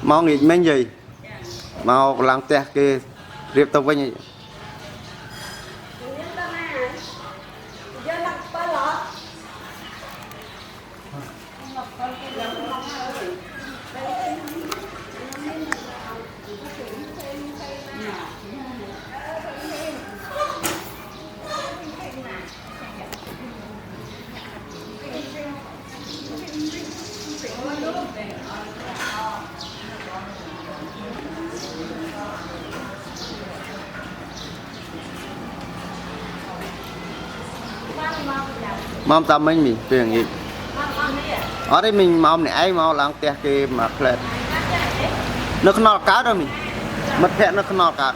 mau nghỉ mấy gì mau làm tè kia riệp tông với nhỉ mong tao mình tiền gì ở đây mình mong này ai mau làm tè kia mà plate nó không nọ cá đâu mình mất phèn nó không nọ cá